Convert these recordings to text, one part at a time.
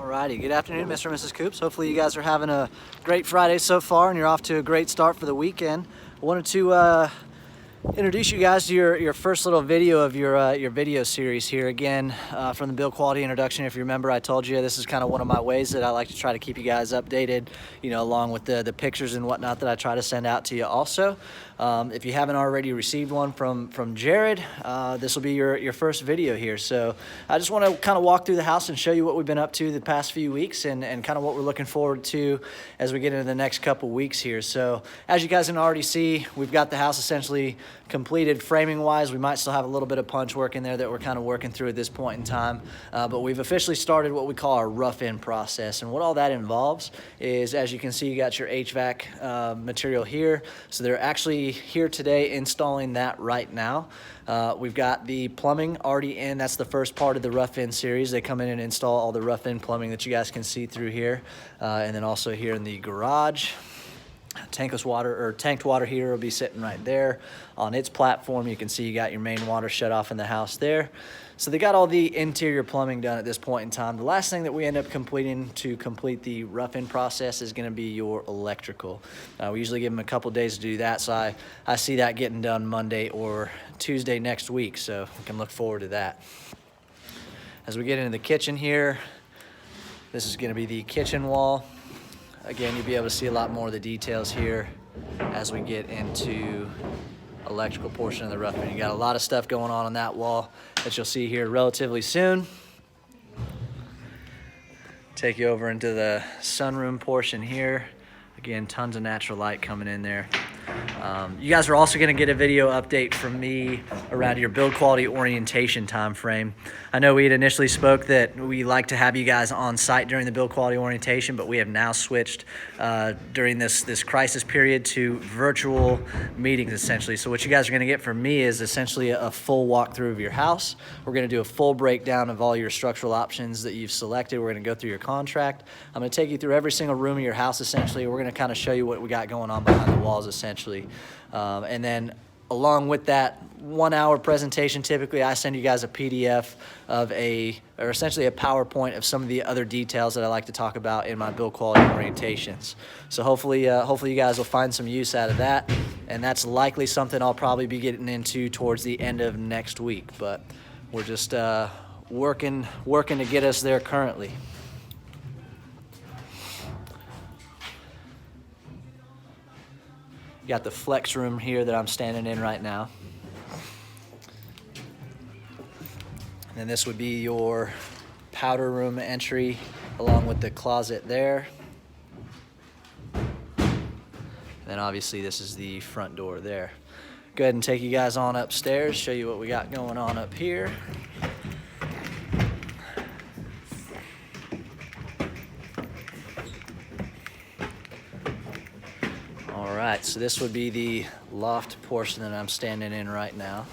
Alrighty, good afternoon, Mr. and Mrs. Coops. Hopefully you guys are having a great Friday so far and you're off to a great start for the weekend. I wanted to introduce you guys to your first little video of your video series here again from the build quality introduction. If you remember, I told you this is kind of one of my ways that I like to try to keep you guys updated, you know, along with the pictures and whatnot that I try to send out to you also. If you haven't already received one from Jared, this will be your first video here. So I just want to kind of walk through the house and show you what we've been up to the past few weeks and kind of what we're looking forward to as we get into the next couple weeks here. So as you guys can already see, we've got the house essentially completed framing wise. We might still have a little bit of punch work in there that we're kind of working through at this point in time, but we've officially started what we call our rough-in process. And what all that involves is, as you can see, you got your HVAC material here. So they're actually here today installing that right now. We've got the plumbing already in. That's the first part of the rough-in series. They come in and install all the rough-in plumbing that you guys can see through here, and then also here in the garage. Tanked water heater will be sitting right there on its platform. You can see you got your main water shut off in the house there. So they got all the interior plumbing done at this point in time. The last thing that we end up completing to complete the rough-in process is going to be your electrical. We usually give them a couple days to do that, so I see that getting done Monday or Tuesday next week, so we can look forward to that. As we get into the kitchen here, this is going to be the kitchen wall. Again, you'll be able to see a lot more of the details here as we get into electrical portion of the rough-in. You got a lot of stuff going on that wall that you'll see here relatively soon. Take you over into the sunroom portion here. Again, tons of natural light coming in there. You guys are also going to get a video update from me around your build quality orientation time frame. I know we had initially spoke that we like to have you guys on site during the build quality orientation, but we have now switched during this crisis period to virtual meetings essentially. So what you guys are going to get from me is essentially a full walkthrough of your house. We're going to do a full breakdown of all your structural options that you've selected. We're going to go through your contract. I'm going to take you through every single room of your house essentially. We're going to kind of show you what we got going on behind the walls essentially. And then along with that 1 hour presentation, typically I send you guys a PDF of or essentially a PowerPoint of some of the other details that I like to talk about in my build quality orientations. So hopefully you guys will find some use out of that, and that's likely something I'll probably be getting into towards the end of next week, but we're just working to get us there currently. Got the flex room here that I'm standing in right now. And then this would be your powder room entry along with the closet there. And then obviously this is the front door there. Go ahead and take you guys on upstairs, show you what we got going on up here. Alright, so this would be the loft portion that I'm standing in right now.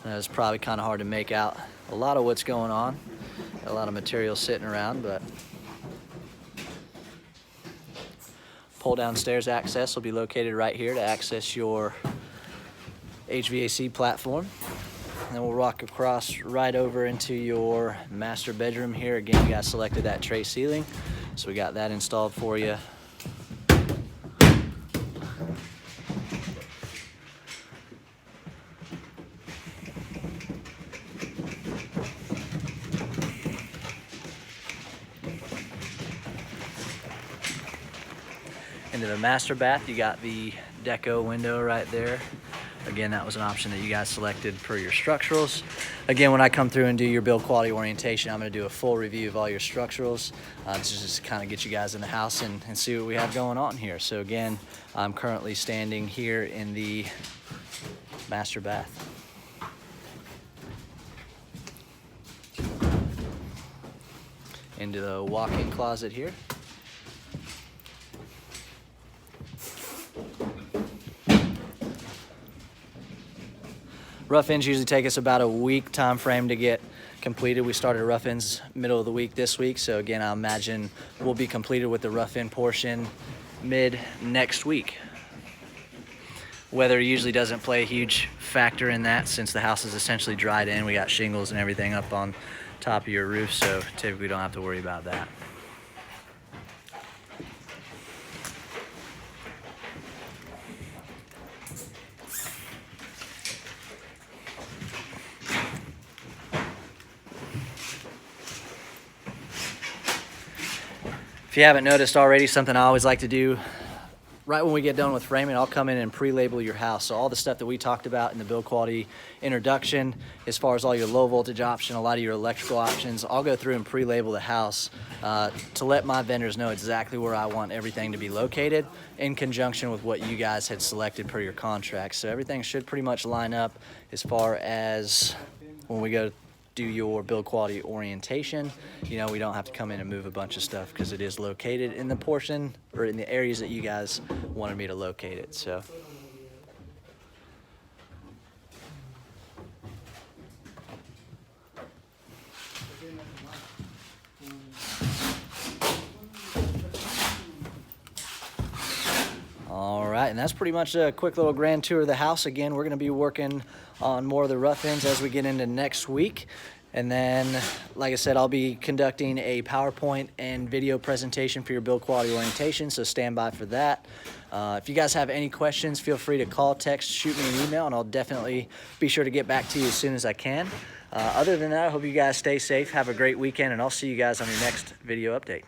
And it's probably kind of hard to make out a lot of what's going on. Got a lot of material sitting around, but pull downstairs access will be located right here to access your HVAC platform. And then we'll walk across right over into your master bedroom here. Again, you guys selected that tray ceiling, so we got that installed for you. Into the master bath, you got the deco window right there. Again, that was an option that you guys selected per your structurals. Again, when I come through and do your build quality orientation, I'm going to do a full review of all your structurals to just kind of get you guys in the house and see what we have going on here. So again, I'm currently standing here in the master bath. Into the walk-in closet here. Rough-ins usually take us about a week time frame to get completed. We started rough-ins middle of the week this week, so again, I imagine we'll be completed with the rough-in portion mid next week. Weather usually doesn't play a huge factor in that since the house is essentially dried in. We got shingles and everything up on top of your roof, so typically don't have to worry about that. If you haven't noticed already, something I always like to do right when we get done with framing, I'll come in and pre-label your house. So all the stuff that we talked about in the build quality introduction, as far as all your low voltage option, a lot of your electrical options, I'll go through and pre-label the house to let my vendors know exactly where I want everything to be located in conjunction with what you guys had selected per your contract. So everything should pretty much line up as far as when we go do your build quality orientation. You know, we don't have to come in and move a bunch of stuff because it is located in the portion or in the areas that you guys wanted me to locate it. So all right, and that's pretty much a quick little grand tour of the house. Again, we're going to be working on more of the rough ends as we get into next week. And then, like I said, I'll be conducting a PowerPoint and video presentation for your build quality orientation, so stand by for that. If you guys have any questions, feel free to call, text, shoot me an email, and I'll definitely be sure to get back to you as soon as I can. Other than that, I hope you guys stay safe, have a great weekend, and I'll see you guys on your next video update.